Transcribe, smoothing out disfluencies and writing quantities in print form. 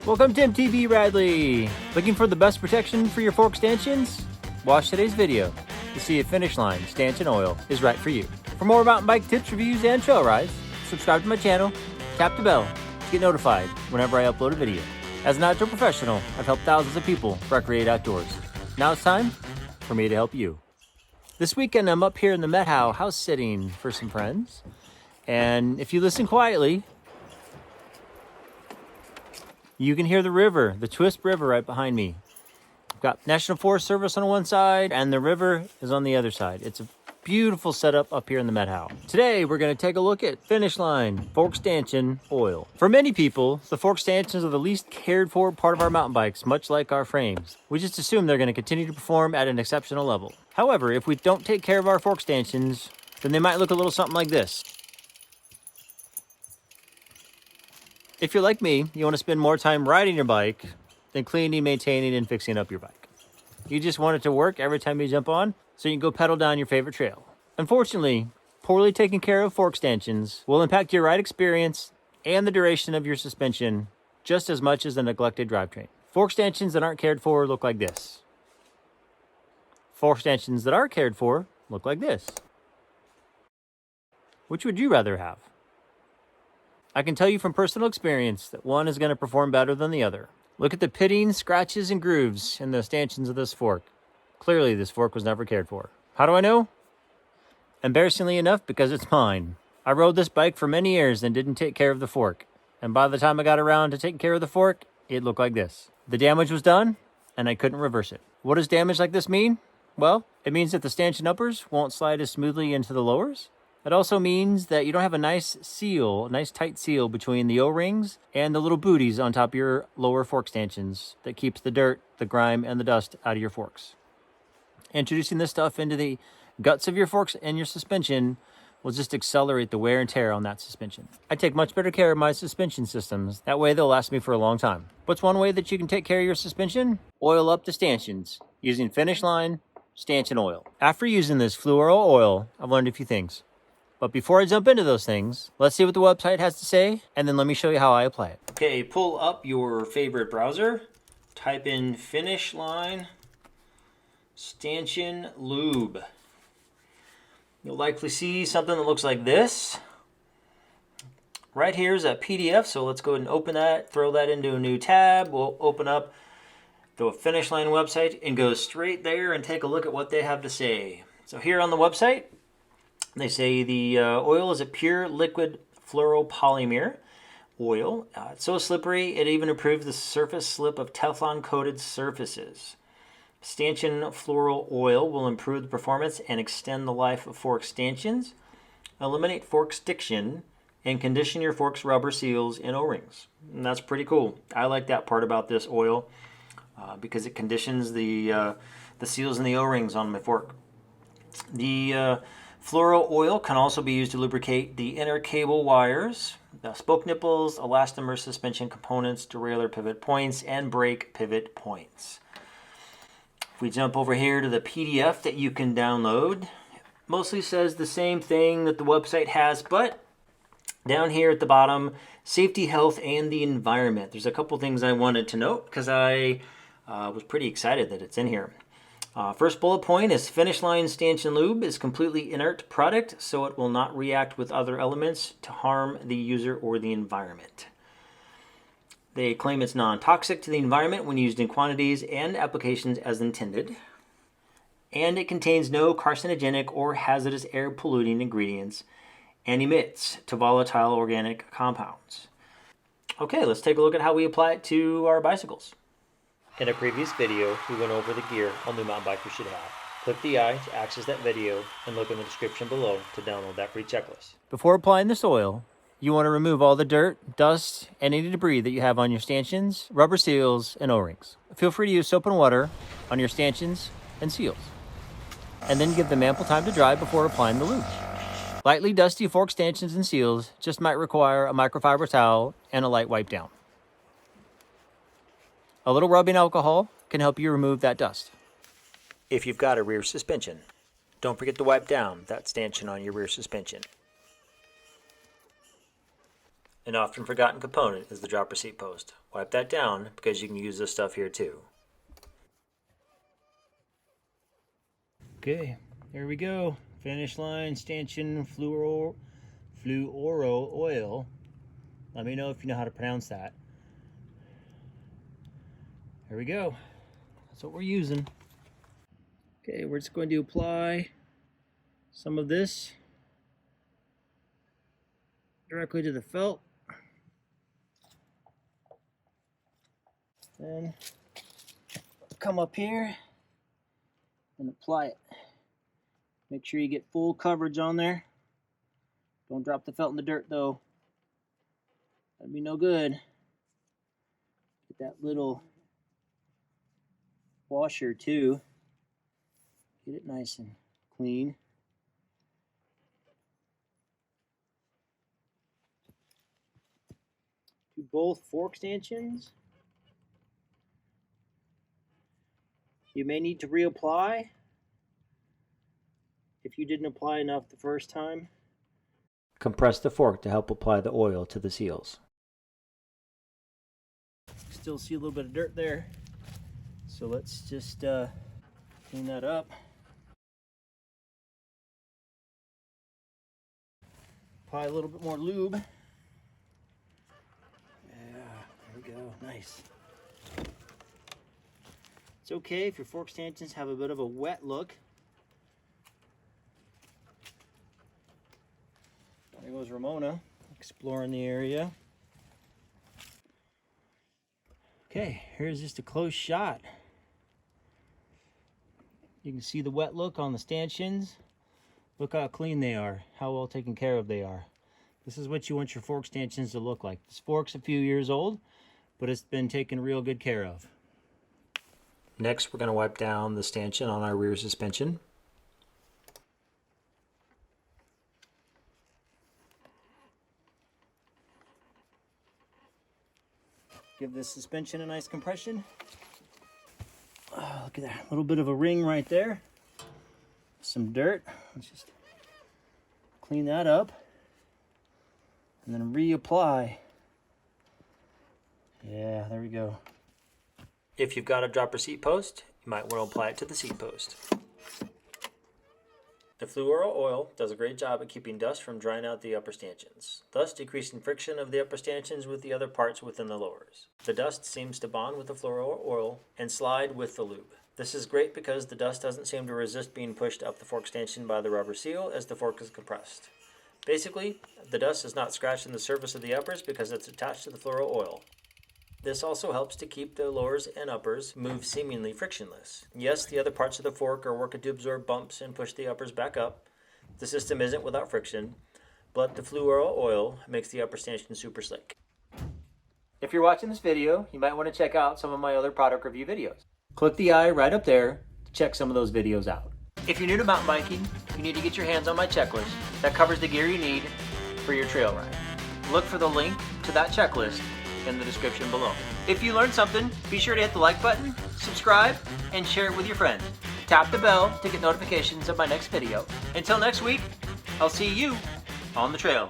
Welcome to mtbradley. Looking for the best protection for your fork stanchions? Watch today's video to see if Finish Line Stanchion Oil is right for you. For more mountain bike tips, reviews, and trail rides, subscribe to my channel, tap the bell to get notified whenever I upload a video. As an outdoor professional, I've helped thousands of people recreate outdoors. Now it's time for me to help you. This weekend I'm up here in the Met house sitting for some friends, and if you listen quietly, you can hear the river, the Twist River right behind me. I've got National Forest Service on one side and the river is on the other side. It's a beautiful setup up here in the Met house. Today we're going to take a look at Finish Line Fork Stanchion Oil. For many people, the fork stanchions are the least cared for part of our mountain bikes, much like our frames. We just assume they're going to continue to perform at an exceptional level. However, if we don't take care of our fork stanchions, then they might look a little something like this. If you're like me, you want to spend more time riding your bike than cleaning, maintaining, and fixing up your bike. You just want it to work every time you jump on, so you can go pedal down your favorite trail. Unfortunately, poorly taken care of fork stanchions will impact your ride experience and the duration of your suspension just as much as a neglected drivetrain. Fork stanchions that aren't cared for look like this. Fork stanchions that are cared for look like this. Which would you rather have? I can tell you from personal experience that one is going to perform better than the other. Look at the pitting, scratches, and grooves in the stanchions of this fork. Clearly, this fork was never cared for. How do I know? Embarrassingly enough, because it's mine. I rode this bike for many years and didn't take care of the fork. And by the time I got around to taking care of the fork, it looked like this. The damage was done, and I couldn't reverse it. What does damage like this mean? Well, it means that the stanchion uppers won't slide as smoothly into the lowers. It also means that you don't have a nice tight seal between the O-rings and the little booties on top of your lower fork stanchions that keeps the dirt, the grime, and the dust out of your forks. Introducing this stuff into the guts of your forks and your suspension will just accelerate the wear and tear on that suspension. I take much better care of my suspension systems. That way they'll last me for a long time. What's one way that you can take care of your suspension? Oil up the stanchions using Finish Line Stanchion Oil. After using this fluoro oil, I've learned a few things. But before I jump into those things, let's see what the website has to say, and then let me show you how I apply it. Okay, pull up your favorite browser, type in Finish Line Stanchion Lube. You'll likely see something that looks like this. Right here is a PDF, so let's go ahead and open that, throw that into a new tab. We'll open up the Finish Line website and go straight there and take a look at what they have to say. So here on the website, they say the oil is a pure liquid fluoropolymer oil. It's so slippery, it even improves the surface slip of Teflon-coated surfaces. Stanchion Fluoro Oil will improve the performance and extend the life of fork stanchions, eliminate fork stiction, and condition your fork's rubber seals and O-rings. And that's pretty cool. I like that part about this oil because it conditions the seals and the O-rings on my fork. The fluoro oil can also be used to lubricate the inner cable wires, the spoke nipples, elastomer suspension components, derailleur pivot points, and brake pivot points. If we jump over here to the PDF that you can download, it mostly says the same thing that the website has, but down here at the bottom, safety, health, and the environment. There's a couple things I wanted to note because I was pretty excited that it's in here. First bullet point is Finish Line Stanchion Lube is completely inert product, so it will not react with other elements to harm the user or the environment. They claim it's non-toxic to the environment when used in quantities and applications as intended. And it contains no carcinogenic or hazardous air polluting ingredients and emits to volatile organic compounds. Okay, let's take a look at how we apply it to our bicycles. In a previous video, we went over the gear all new mountain bikers should have. Click the I to access that video and look in the description below to download that free checklist. Before applying this oil, you want to remove all the dirt, dust, and any debris that you have on your stanchions, rubber seals, and O-rings. Feel free to use soap and water on your stanchions and seals. And then give them ample time to dry before applying the lube. Lightly dusty fork stanchions and seals just might require a microfiber towel and a light wipe down. A little rubbing alcohol can help you remove that dust. If you've got a rear suspension, don't forget to wipe down that stanchion on your rear suspension. An often forgotten component is the dropper seat post. Wipe that down because you can use this stuff here too. Okay, there we go. Finish line Stanchion Fluoropolymer Oil. Let me know if you know how to pronounce that. There we go. That's what we're using. Okay, we're just going to apply some of this directly to the felt. Then come up here and apply it. Make sure you get full coverage on there. Don't drop the felt in the dirt though. That'd be no good. Get that little washer too. Get it nice and clean. Do both fork stanchions. You may need to reapply if you didn't apply enough the first time. Compress the fork to help apply the oil to the seals. Still see a little bit of dirt there, so let's just clean that up. Apply a little bit more lube. Yeah, there we go, nice. It's okay if your fork stanchions have a bit of a wet look. There goes Ramona, exploring the area. Okay, here's just a close shot. You can see the wet look on the stanchions. Look how clean they are, how well taken care of they are. This is what you want your fork stanchions to look like. This fork's a few years old, but it's been taken real good care of. Next, we're going to wipe down the stanchion on our rear suspension. Give this suspension a nice compression. Oh, look at that, a little bit of a ring right there. Some dirt. Let's just clean that up and then reapply. Yeah, there we go. If you've got a dropper seat post, you might want to apply it to the seat post. The fluoro oil does a great job at keeping dust from drying out the upper stanchions, thus decreasing friction of the upper stanchions with the other parts within the lowers. The dust seems to bond with the fluoro oil and slide with the lube. This is great because the dust doesn't seem to resist being pushed up the fork stanchion by the rubber seal as the fork is compressed. Basically, the dust is not scratching the surface of the uppers because it's attached to the fluoro oil. This also helps to keep the lowers and uppers move seemingly frictionless. Yes, the other parts of the fork are working to absorb bumps and push the uppers back up. The system isn't without friction, but the fluoro oil makes the upper stanchion super slick. If you're watching this video, you might want to check out some of my other product review videos. Click the eye right up there to check some of those videos out. If you're new to mountain biking, you need to get your hands on my checklist that covers the gear you need for your trail ride. Look for the link to that checklist in the description below. If you learned something, be sure to hit the like button, subscribe, and share it with your friends. Tap the bell to get notifications of my next video. Until next week, I'll see you on the trail.